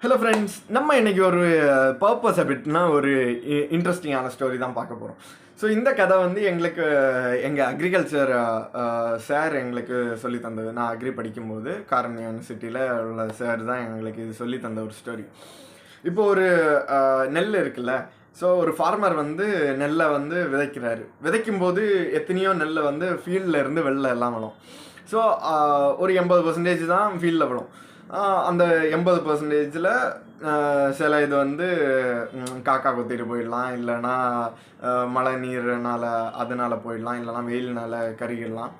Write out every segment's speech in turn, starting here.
Hello friends, நம்ம இன்றைக்கி ஒரு பர்பஸை பற்றினா ஒரு இன்ட்ரெஸ்டிங்கான ஸ்டோரி தான் பார்க்க போகிறோம். ஸோ இந்த கதை வந்து எங்களுக்கு எங்கள் அக்ரிகல்ச்சர் சார் எங்களுக்கு சொல்லி தந்தது. நான் அக்ரி படிக்கும்போது காரன் யூனிவர்சிட்டியில் உள்ள சார் தான் எங்களுக்கு இது சொல்லி தந்த ஒரு ஸ்டோரி. இப்போ ஒரு நெல் இருக்குல்ல, ஸோ ஒரு ஃபார்மர் வந்து நெல்லை வந்து விதைக்கிறாரு. விதைக்கும்போது எத்தனையோ நெல்லை வந்து ஃபீல்டில் இருந்து வெளில எல்லாம் விடும். ஸோ ஒரு 80% தான் ஃபீல்டில் விடும். அந்த 80%ல் சில இது வந்து காக்கா கொத்திட்டு போயிடலாம், இல்லைன்னா மழை நீர்னால் அதனால் போயிடலாம், இல்லைனா வெயில்னால் கருகிடலாம்.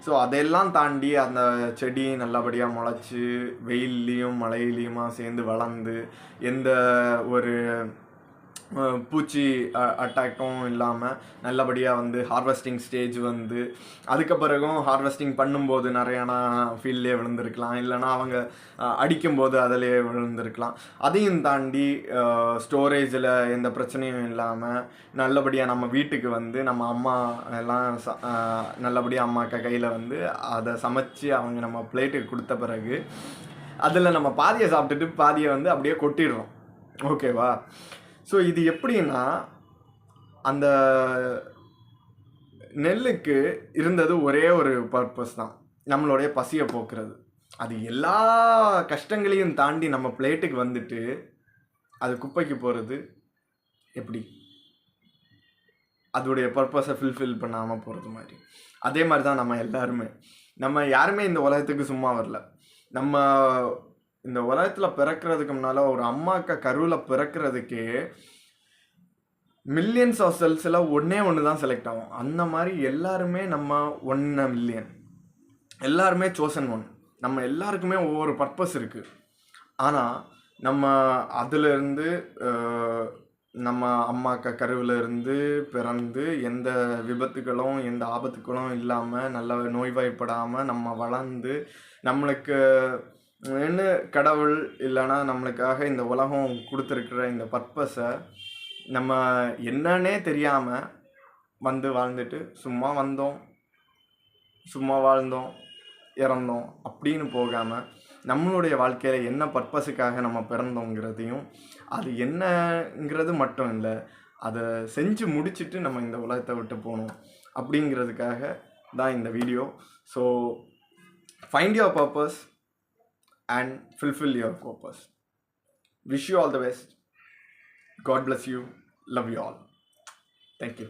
ஸோ அதையெல்லாம் தாண்டி அந்த செடி நல்லபடியாக முளைச்சி வெயில்லையும் மழையிலையுமா சேர்ந்து வளர்ந்து எந்த ஒரு பூச்சி அட்டாக்கும் இல்லாமல் நல்லபடியாக வந்து ஹார்வெஸ்டிங் ஸ்டேஜ் வந்து அதுக்கு பிறகும் ஹார்வெஸ்டிங் பண்ணும்போது நிறையானா ஃபீல்ட்லேயே விழுந்திருக்கலாம், இல்லைனா அவங்க அடிக்கும்போது அதிலே விழுந்திருக்கலாம். அதையும் தாண்டி ஸ்டோரேஜில் எந்த பிரச்சனையும் இல்லாமல் நல்லபடியாக நம்ம வீட்டுக்கு வந்து நம்ம அம்மா எல்லாம் நல்லபடியாக அம்மாக்க கையில் வந்து அதை சமைச்சு அவங்க நம்ம பிளேட்டுக்கு கொடுத்த பிறகு அதில் நம்ம பாதியை சாப்பிட்டுட்டு பாதியை வந்து அப்படியே கொட்டிடுறோம். ஓகேவா? ஸோ இது எப்படின்னா, அந்த நெல்லுக்கு இருந்தது ஒரே ஒரு பர்பஸ் தான், நம்மளுடைய பசியை போக்குறது. அது எல்லா கஷ்டங்களையும் தாண்டி நம்ம பிளேட்டுக்கு வந்துட்டு அது குப்பைக்கு போகிறது எப்படி? அதோடைய பர்பஸை ஃபுல்ஃபில் பண்ணாமல் போகிறது மாதிரி. அதே மாதிரி தான் நம்ம யாருமே இந்த உலகத்துக்கு சும்மா வரல. நம்ம இந்த உலகத்தில் பிறக்கிறதுக்கு முன்னால் ஒரு அம்மாக்க கருவில் பிறக்கிறதுக்கே மில்லியன்ஸ் ஆஃப் செல்ஸில் ஒன்று தான் செலக்ட் ஆகும். அந்த மாதிரி எல்லாருமே நம்ம 1 மில்லியன், எல்லாருமே சோசன் ஒன். நம்ம எல்லாருக்குமே ஒவ்வொரு பர்பஸ் இருக்குது. ஆனால் நம்ம அதிலிருந்து நம்ம அம்மாக்க கருவிலிருந்து பிறந்து எந்த விபத்துகளும் எந்த ஆபத்துகளும் இல்லாமல் நல்ல நோய்வாய்ப்படாமல் நம்ம வளர்ந்து நம்மளுக்கு என்ன கடவுள் இல்லைன்னா நம்மளுக்காக இந்த உலகம் கொடுத்துருக்குற இந்த பர்பஸை நம்ம என்னன்னே தெரியாமல் வந்து வாழ்ந்துட்டு சும்மா வந்தோம், சும்மா வாழ்ந்தோம், இறந்தோம் அப்படின்னு போகாமல் நம்மளுடைய வாழ்க்கையில் என்ன பர்பஸுக்காக நம்ம பிறந்தோங்கிறதையும் அது என்னங்கிறது மட்டும் இல்லை, அதை செஞ்சு முடிச்சுட்டு நம்ம இந்த உலகத்தை விட்டு போகணும் அப்படிங்கிறதுக்காக தான் இந்த video. So find your purpose and fulfill your purpose. Wish you all the best. God bless you. Love you all. Thank you.